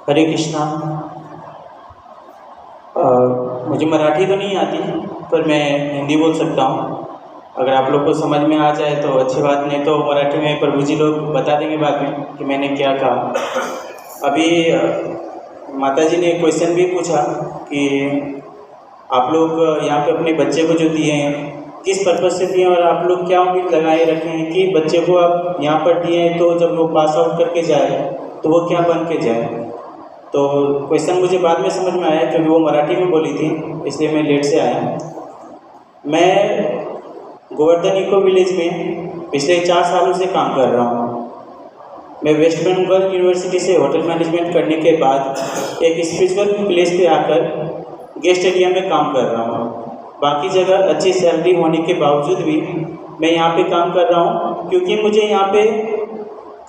हरे कृष्णा। मुझे मराठी तो नहीं आती, पर मैं हिंदी बोल सकता हूँ। अगर आप लोग को समझ में आ जाए तो अच्छी बात, नहीं तो मराठी में प्रभु जी लोग बता देंगे बाद में कि मैंने क्या कहा। अभी माता जी ने क्वेश्चन भी पूछा कि आप लोग यहाँ पे अपने बच्चे को जो दिए हैं किस पर्पज़ से दिए हैं, और आप लोग क्या उम्मीद लगाए रखे हैं कि बच्चे को आप यहाँ पर दिए हैं तो जब वो पास आउट करके जाए तो वो क्या बन के जाए। तो क्वेश्चन मुझे बाद में समझ में आया क्योंकि वो मराठी में बोली थी, इसलिए मैं लेट से आया। मैं गोवर्धन इको विलेज में पिछले 4 सालों से काम कर रहा हूँ। मैं वेस्ट बंगाल यूनिवर्सिटी से होटल मैनेजमेंट करने के बाद एक स्पिरिचुअल प्लेस पे आकर गेस्ट एरिया में काम कर रहा हूँ। बाकी जगह अच्छी सैलरी होने के बावजूद भी मैं यहाँ पे काम कर रहा हूँ क्योंकि मुझे यहाँ पे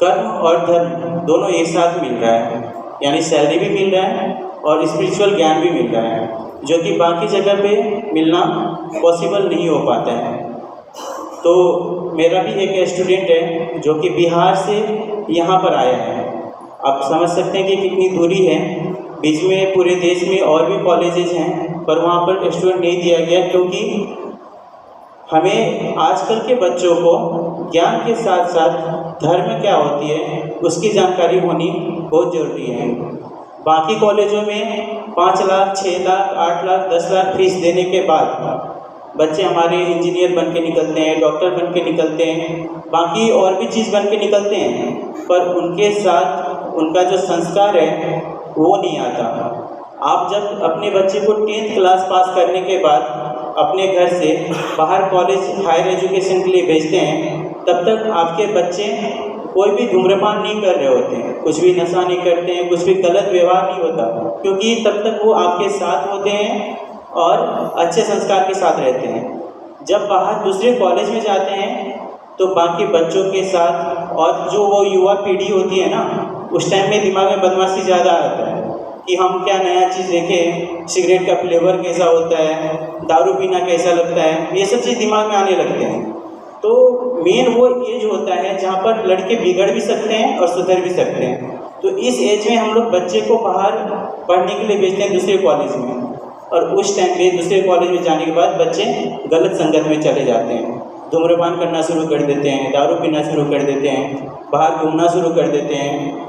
कर्म और धर्म दोनों एक साथ मिल रहा है, यानी सैलरी भी मिल रहा है और स्पिरिचुअल ज्ञान भी मिल रहा है, जो कि बाकी जगह पे मिलना पॉसिबल नहीं हो पाता है। तो मेरा भी एक स्टूडेंट है जो कि बिहार से यहाँ पर आया है। आप समझ सकते हैं कि कितनी दूरी है, बीच में पूरे देश में और भी कॉलेजेस हैं पर वहाँ पर स्टूडेंट नहीं दिया गया, क्योंकि हमें आजकल के बच्चों को ज्ञान के साथ साथ धर्म क्या होती है उसकी जानकारी होनी बहुत ज़रूरी है। बाकी कॉलेजों में 5 लाख, 6 लाख, 8 लाख, 10 लाख फीस देने के बाद बच्चे हमारे इंजीनियर बन के निकलते हैं, डॉक्टर बन के निकलते हैं, बाकी और भी चीज़ बन के निकलते हैं, पर उनके साथ उनका जो संस्कार है वो नहीं आता। आप जब अपने बच्चे को 10th क्लास पास करने के बाद अपने घर से बाहर कॉलेज हायर एजुकेशन के लिए भेजते हैं, तब तक आपके बच्चे कोई भी धूम्रपान नहीं कर रहे होते हैं, कुछ भी नशा नहीं करते हैं, कुछ भी गलत व्यवहार नहीं होता, क्योंकि तब तक वो आपके साथ होते हैं और अच्छे संस्कार के साथ रहते हैं। जब बाहर दूसरे कॉलेज में जाते हैं तो बाकी बच्चों के साथ, और जो वो युवा पीढ़ी होती है ना, उस टाइम में दिमाग में बदमाशी ज़्यादा आता है कि हम क्या नया चीज़ देखें, सिगरेट का फ्लेवर कैसा होता है, दारू पीना कैसा लगता है, ये सब चीज़ दिमाग में आने लगते हैं। तो मेन वो एज होता है जहाँ पर लड़के बिगड़ भी सकते हैं और सुधर भी सकते हैं। तो इस एज में हम लोग बच्चे को बाहर पढ़ने के लिए भेजते हैं दूसरे कॉलेज में, और उस टाइम पे दूसरे कॉलेज में जाने के बाद बच्चे गलत संगत में चले जाते हैं, धूम्रपान करना शुरू कर देते हैं, दारू पीना शुरू कर देते हैं, बाहर घूमना शुरू कर देते हैं।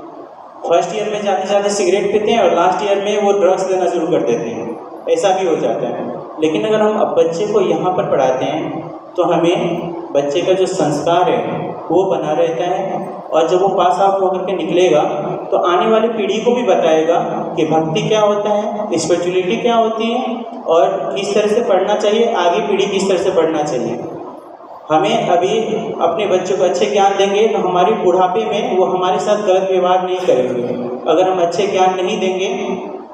फर्स्ट ईयर में जाते जाते सिगरेट पीते हैं और लास्ट ईयर में वो ड्रग्स लेना शुरू कर देते हैं, ऐसा भी हो जाता है। लेकिन अगर हम अब बच्चे को यहाँ पर पढ़ाते हैं तो हमें बच्चे का जो संस्कार है वो बना रहता है, और जब वो पास आउट होकर के निकलेगा तो आने वाली पीढ़ी को भी बताएगा कि भक्ति क्या होता है, स्पिरिचुअलिटी क्या होती है, और किस तरह से पढ़ना चाहिए, आगे पीढ़ी किस तरह से पढ़ना चाहिए। हमें अभी अपने बच्चों को अच्छे ज्ञान देंगे तो हमारी बुढ़ापे में वो हमारे साथ गलत व्यवहार नहीं करेंगे। अगर हम अच्छे ज्ञान नहीं देंगे,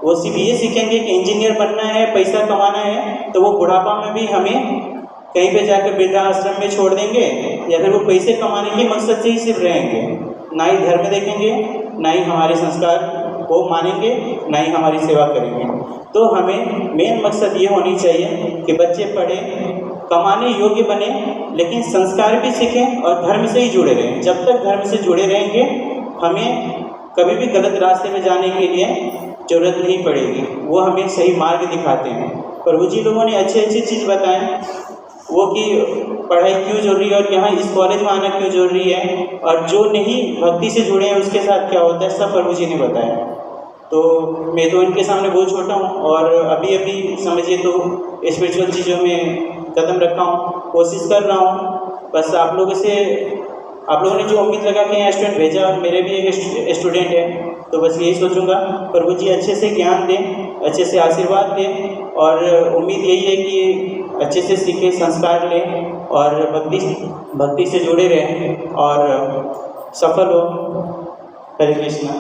वो सिर्फ ये सीखेंगे कि इंजीनियर बनना है, पैसा कमाना है, तो वो बुढ़ापा में भी हमें कहीं पे जाकर वृद्धाश्रम में छोड़ देंगे, या फिर वो पैसे कमाने के मकसद से ही सिर्फ रहेंगे, ना ही धर्म देखेंगे, ना ही हमारे संस्कार को मानेंगे, ना ही हमारी सेवा करेंगे। तो हमें मेन मकसद ये होनी चाहिए कि बच्चे पढ़ें, कमाने योग्य बने, लेकिन संस्कार भी सीखें और धर्म से ही जुड़े रहें। जब तक धर्म से जुड़े रहेंगे हमें कभी भी गलत रास्ते में जाने के लिए जरूरत नहीं पड़ेगी, वो हमें सही मार्ग दिखाते हैं। प्रभु जी लोगों ने अच्छी अच्छी चीज़ बताएं, वो कि पढ़ाई क्यों जरूरी है और यहाँ इस कॉलेज में आना क्यों जरूरी है, और जो नहीं भक्ति से जुड़े हैं उसके साथ क्या होता है, सब प्रभु जी ने बताया। तो मैं तो इनके सामने बहुत छोटा हूँ और अभी अभी समझिए तो स्पिरिचुअल चीज़ों में कदम रखा हूँ, कोशिश कर रहा हूँ। बस आप लोगों ने जो उम्मीद लगा के यहाँ स्टूडेंट भेजा, मेरे भी एक स्टूडेंट है, तो बस यही सोचूंगा प्रभु जी अच्छे से ज्ञान दें, अच्छे से आशीर्वाद दें, और उम्मीद यही है कि अच्छे से सीखे, संस्कार लें और भक्ति से जुड़े रहें और सफल हो। हरे कृष्णा।